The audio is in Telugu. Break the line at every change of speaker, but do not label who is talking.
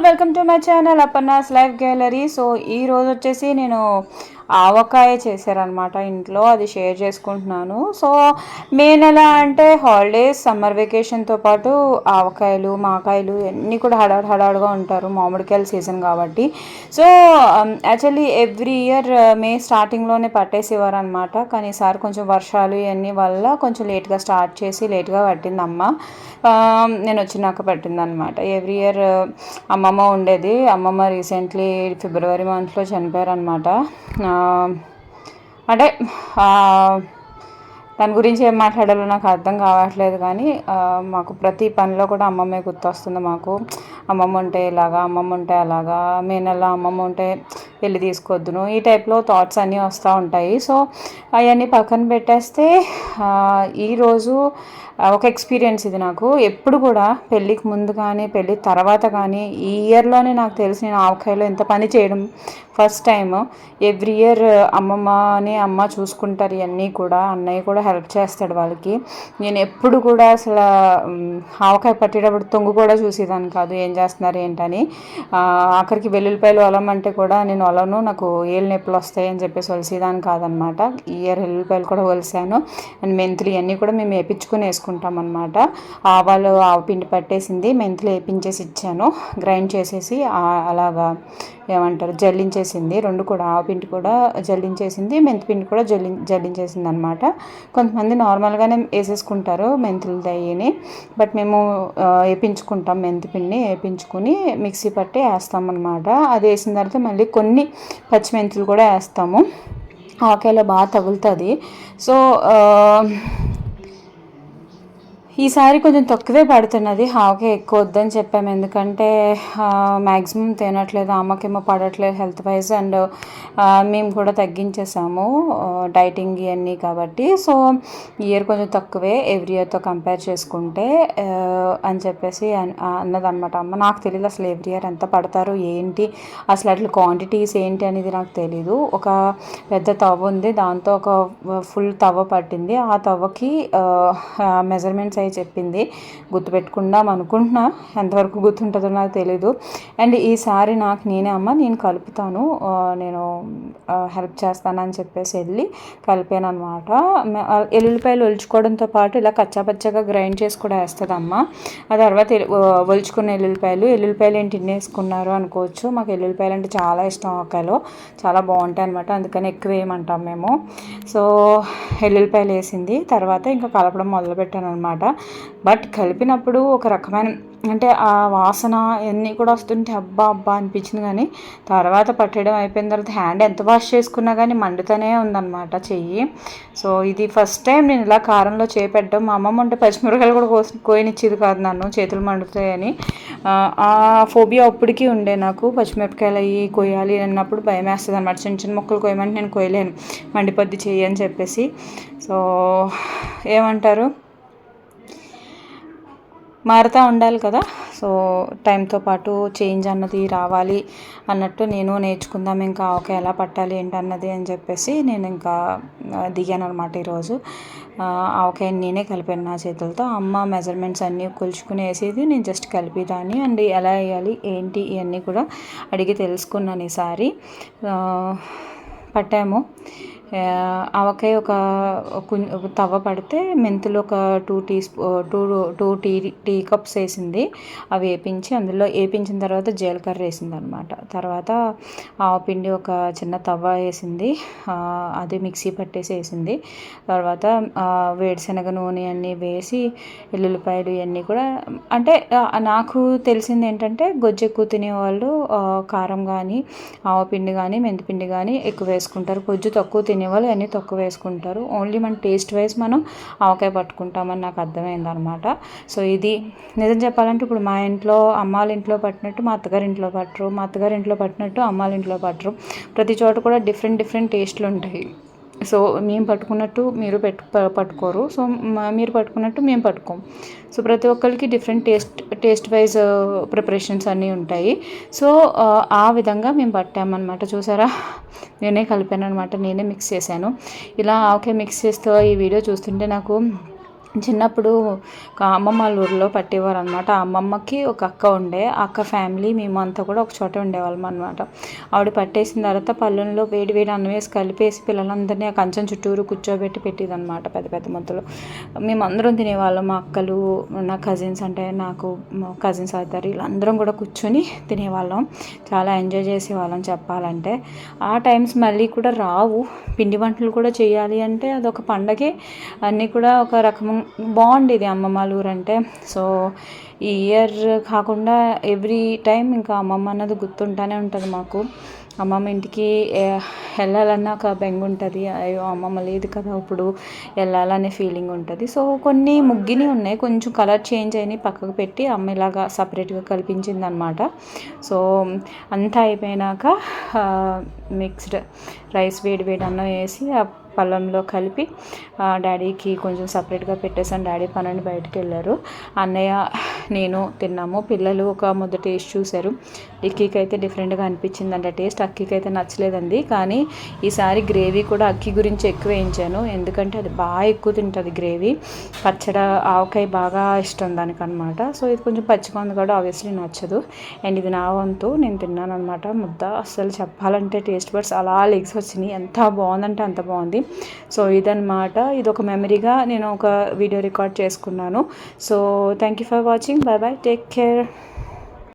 Welcome to my channel Aparna's life gallery. So ఈ రోజు వచ్చేసి నేను ఆవకాయ చేశారనమాట ఇంట్లో, అది షేర్ చేసుకుంటున్నాను. సో మెయిన్ ఎలా అంటే హాలిడేస్, సమ్మర్ వెకేషన్తో పాటు ఆవకాయలు, మాకాయలు అన్నీ కూడా హడాడుగా ఉంటారు, మామిడికాయల సీజన్ కాబట్టి. So actually every year May స్టార్టింగ్లోనే పట్టేసేవారు అనమాట. కానీ ఈసారి కొంచెం వర్షాలు ఇవన్నీ వల్ల కొంచెం లేట్గా స్టార్ట్ చేసి లేట్గా పట్టిందమ్మ. నేను వచ్చినాక పట్టిందనమాట. ఎవ్రీ ఇయర్ అమ్మమ్మ ఉండేది. అమ్మమ్మ రీసెంట్లీ ఫిబ్రవరి మంత్లో చనిపోయారనమాట. అంటే దాని గురించి ఏం మాట్లాడాలో నాకు అర్థం కావట్లేదు. కానీ మాకు ప్రతి పనిలో కూడా అమ్మమ్మే గుర్తొస్తుంది. మాకు అమ్మమ్మ ఉంటే ఇలాగా, అమ్మమ్మ ఉంటే అలాగా, మేనల్లా అమ్మమ్మ ఉంటే వెళ్ళి తీసుకొద్దును, ఈ టైప్లో థాట్స్ అన్నీ వస్తూ ఉంటాయి. సో అవన్నీ పక్కన పెట్టేస్తే ఈరోజు ఒక ఎక్స్పీరియన్స్ ఇది నాకు. ఎప్పుడు కూడా పెళ్ళికి ముందు కానీ పెళ్ళి తర్వాత కానీ ఈ ఇయర్లోనే నాకు తెలిసి నేను ఆవకాయలో ఇంత పని చేయడం ఫస్ట్ టైం. ఎవ్రీ ఇయర్ అమ్మ చూసుకుంటారు ఇవన్నీ కూడా. అన్నయ్య కూడా హెల్ప్ చేస్తాడు వాళ్ళకి. నేను ఎప్పుడు కూడా అసలు ఆవకాయ పట్టేటప్పుడు తొంగు కూడా చూసేదాన్ని కాదు, ఏం చేస్తున్నారు ఏంటని. ఆఖరికి వెల్లుల్లిపాయలు ఒలమంటే కూడా నేను ఒలను, నాకు ఏళ్ళు నొప్పులు వస్తాయి అని చెప్పేసి ఒలిసేదాన్ని కాదనమాట. ఈ ఇయర్ వెల్లుల్లిపాయలు కూడా ఒలిసాను. అండ్ మెంతులు ఇవన్నీ కూడా మేము వేపించుకొని వేసుకుంటాం అనమాట. ఆవాలు ఆవు పిండి పట్టేసింది, మెంతులు వేపించేసి ఇచ్చాను, గ్రైండ్ చేసేసి అలాగా ఏమంటారు జల్లించేసింది. రెండు కూడా ఆవు పిండి కూడా జల్లించేసింది, మెంతిపిండి కూడా జల్లించేసింది అనమాట. కొంతమంది నార్మల్గానే వేసేసుకుంటారు మెంతులు దయ్యని, బట్ మేము వేపించుకుంటాం. మెంతిపిండిని వేపించుకుని మిక్సీ పట్టి వేస్తామన్నమాట. అది వేసిన తర్వాత మళ్ళీ కొన్ని పచ్చిమెంతులు కూడా వేస్తాము. ఆవకాయలో బాగా తగులుతుంది. సో ఈసారి కొంచెం తక్కువే పడుతున్నది. ఆవకాయ ఎక్కువ వద్దని చెప్పాము, ఎందుకంటే మ్యాక్సిమం తినట్లేదు, అమ్మకేమో పడట్లేదు హెల్త్ వైజ్. అండ్ మేము కూడా తగ్గించేసాము డైటింగ్ ఇవన్నీ కాబట్టి. సో ఇయర్ కొంచెం తక్కువే ఎవ్రీ ఇయర్తో కంపేర్ చేసుకుంటే అని చెప్పేసి అన్నదన్నమాట అమ్మ. నాకు తెలియదు అసలు ఎవ్రీ ఇయర్ ఎంత పడతారు ఏంటి, అసలు అట్లా క్వాంటిటీస్ ఏంటి అనేది నాకు తెలీదు. ఒక పెద్ద తవ్వ ఉంది, దాంతో ఒక ఫుల్ తవ్వ పట్టింది. ఆ తవ్వకి మెజర్మెంట్స్ చెప్పింది, గుర్తుపెట్టుకుందాం అనుకుంటున్నా. ఎంతవరకు గుర్తుంటుందో నాకు తెలీదు. అండ్ ఈసారి నాకు నేనే అమ్మ నేను కలుపుతాను, నేను హెల్ప్ చేస్తానని చెప్పేసి వెళ్ళి కలిపాను అనమాట. ఎల్లుల్లిపాయలు ఒలుచుకోవడంతో పాటు ఇలా కచ్చాపచ్చగా గ్రైండ్ చేసి కూడా వేస్తుంది అమ్మ. ఆ తర్వాత ఒలుచుకున్న ఎల్లుల్లిపాయలు ఏంటి ఇన్ని వేసుకున్నారు అనుకోవచ్చు. మాకు ఎల్లుల్లిపాయలు అంటే చాలా ఇష్టం, ఆవకాయలో చాలా బాగుంటాయి అనమాట, అందుకని ఎక్కువ వేయమంటాం మేము. సో ఎల్లుల్లిపాయలు వేసింది తర్వాత ఇంకా కలపడం మొదలుపెట్టాను అనమాట. బట్ కలిపినప్పుడు ఒక రకమైన అంటే ఆ వాసన ఇవన్నీ కూడా వస్తుంటే అబ్బా అనిపించింది. కానీ తర్వాత పట్టడం అయిపోయిన తర్వాత హ్యాండ్ ఎంత వాష్ చేసుకున్నా కానీ మండుతూనే ఉందన్నమాట చెయ్యి. సో ఇది ఫస్ట్ టైం నేను ఇలా కారంలో చేపెట్టడం. మా అమ్మమ్మ ఉంటే పచ్చిమిరకాయలు కూడా కోయనిచ్చేది కాదు నన్ను, చేతులు మండుతాయని. ఆ ఫోబియా అప్పటికీ ఉండే నాకు. పచ్చిమిరపకాయలు అవి కొయ్యాలి అన్నప్పుడు భయం వేస్తుంది అనమాట. చిన్న చిన్న మొక్కలు కొయ్యమంటే నేను కొయ్యలేను, మండిపొద్ది చెయ్యి అని చెప్పేసి. సో ఏమంటారు, మారుతూ ఉండాలి కదా. సో టైంతో పాటు చేంజ్ అన్నది రావాలి అన్నట్టు నేను నేర్చుకుందాం ఇంకా ఆవకాయ ఎలా పట్టాలి ఏంటన్నది అని చెప్పేసి నేను ఇంకా దిగాను అనమాట. ఈరోజు ఆవకాయ నేనే కలిపాను నా చేతులతో. అమ్మ మెజర్మెంట్స్ అన్నీ కొలుచుకుని వేసేది, నేను జస్ట్ కలిపేదాన్ని. అండ్ ఎలా వేయాలి ఏంటి ఇవన్నీ కూడా అడిగి తెలుసుకున్నాను. ఈసారి పట్టాము. ఆవకాయ ఒక తవ్వ పడితే మెంతులు ఒక 2 టీ కప్స్ వేసింది. అవి వేపించి అందులో వేపించిన తర్వాత జీలకర్ర వేసింది అనమాట. తర్వాత ఆవపిండి ఒక చిన్న తవ్వ వేసింది, అది మిక్సీ పట్టేసి వేసింది. తర్వాత వేడిశనగ నూనె అన్నీ వేసి ఎల్లుల్లిపాయలు ఇవన్నీ కూడా. అంటే నాకు తెలిసింది ఏంటంటే గొజ్జు ఎక్కువ తినేవాళ్ళు కారం కానీ ఆవపిండి కానీ మెంతిపిండి కానీ ఎక్కువ వేసుకుంటారు, గొజ్జు తక్కువ తినేవాళ్ళు అన్నీ తక్కువ వేసుకుంటారు. ఓన్లీ మన టేస్ట్ వైజ్ మనం ఆవకాయ పట్టుకుంటామని నాకు అర్థమైందనమాట. సో ఇది నిజం చెప్పాలంటే ఇప్పుడు మా ఇంట్లో అమ్మ వాళ్ళ ఇంట్లో పట్టినట్టు మా అత్తగారి ఇంట్లో పట్టరు, మా అత్తగారి ఇంట్లో పట్టినట్టు అమ్మ వాళ్ళ ఇంట్లో పట్టరు. ప్రతి చోట కూడా డిఫరెంట్ టేస్ట్లు ఉంటాయి. సో మేము పట్టుకున్నట్టు మీరు పట్టుకోరు, సో మీరు పట్టుకున్నట్టు మేము పట్టుకోం. సో ప్రతి ఒక్కరికి డిఫరెంట్ టేస్ట్ వైజ్ ప్రిపరేషన్స్ అన్నీ ఉంటాయి. సో ఆ విధంగా మేము పట్టామన్నమాట. చూసారా, నేనే కలిపాను అనమాట, నేనే మిక్స్ చేశాను. ఇలా ఆవకాయ మిక్స్ చేస్తూ ఈ వీడియో చూస్తుంటే నాకు చిన్నప్పుడు ఒక అమ్మమ్మ వాళ్ళ ఊరిలో పట్టేవారు అనమాట. ఆ అమ్మమ్మకి ఒక అక్క ఉండే, ఆ అక్క ఫ్యామిలీ మేమంతా కూడా ఒక చోట ఉండేవాళ్ళం అనమాట. ఆవిడ పట్టేసిన తర్వాత పళ్ళెంలో వేడి వేడి అన్నం వేసి కలిపేసి పిల్లలందరినీ ఆ కంచం చుట్టూరు కూర్చోబెట్టి పెట్టేదన్నమాట, పెద్ద పెద్ద ముద్దలు. మేమందరం తినేవాళ్ళం, మా అక్కలు, నా కజిన్స్, అంటే నాకు కజిన్స్ అవుతారు, వీళ్ళందరం కూడా కూర్చొని తినేవాళ్ళం. చాలా ఎంజాయ్ చేసేవాళ్ళం చెప్పాలంటే. ఆ టైమ్స్ మళ్ళీ కూడా రావు. పిండి వంటలు కూడా చేయాలి అంటే అదొక పండగే. అన్నీ కూడా ఒక రకం బాగుండేది అమ్మమ్మ వాళ్ళ ఊరు అంటే. సో ఈ ఇయర్ కాకుండా ఎవ్రీ టైం ఇంకా అమ్మమ్మ అన్నది గుర్తుంటానే ఉంటుంది మాకు. అమ్మమ్మ ఇంటికి వెళ్ళాలన్నా ఒక బెంగ ఉంటుంది, అయ్యో అమ్మమ్మ లేదు కదా ఇప్పుడు వెళ్ళాలనే ఫీలింగ్ ఉంటుంది. సో కొన్ని ముగ్గిని ఉన్నాయి, కొంచెం కలర్ చేంజ్ అయినాయి, పక్కకు పెట్టి అమ్మ ఇలాగా సపరేట్గా కల్పించింది అనమాట. సో అంతా అయిపోయినాక మిక్స్డ్ రైస్ వేడి వేడి అన్నం వేసి ఆ పళ్ళెంలో కలిపి డాడీకి కొంచెం సపరేట్గా పెట్టేసాను. డాడీ పనండి బయటకు వెళ్ళారు, అన్నయ్య నేను తిన్నాము. పిల్లలు ఒక ముద్ద టేస్ట్ చూశారు. ఇక్కీకి అయితే డిఫరెంట్గా అనిపించిందంట టేస్ట్, అక్కీకి అయితే నచ్చలేదండి. కానీ ఈసారి గ్రేవీ కూడా అక్కి గురించి ఎక్కువ వేయించాను, ఎందుకంటే అది బాగా ఎక్కువ తింటుంది గ్రేవీ. పచ్చడి ఆవకాయ బాగా ఇష్టం దానికి అనమాట. సో ఇది కొంచెం పచ్చిగా ఉంది కూడా ఆబ్వియస్లీ నచ్చదు. అండ్ ఇది నా వంతు, నేను తిన్నాను అనమాట ముద్ద. అసలు చెప్పాలంటే టేస్ట్ బడ్స్ అలా లెగ్స్ వచ్చినాయి, ఎంత బాగుందంటే అంత బాగుంది. సో ఇదన్నమాట, ఇది ఒక మెమరీగా నేను ఒక వీడియో రికార్డ్ చేసుకున్నాను. So thank you for watching, bye bye, take care.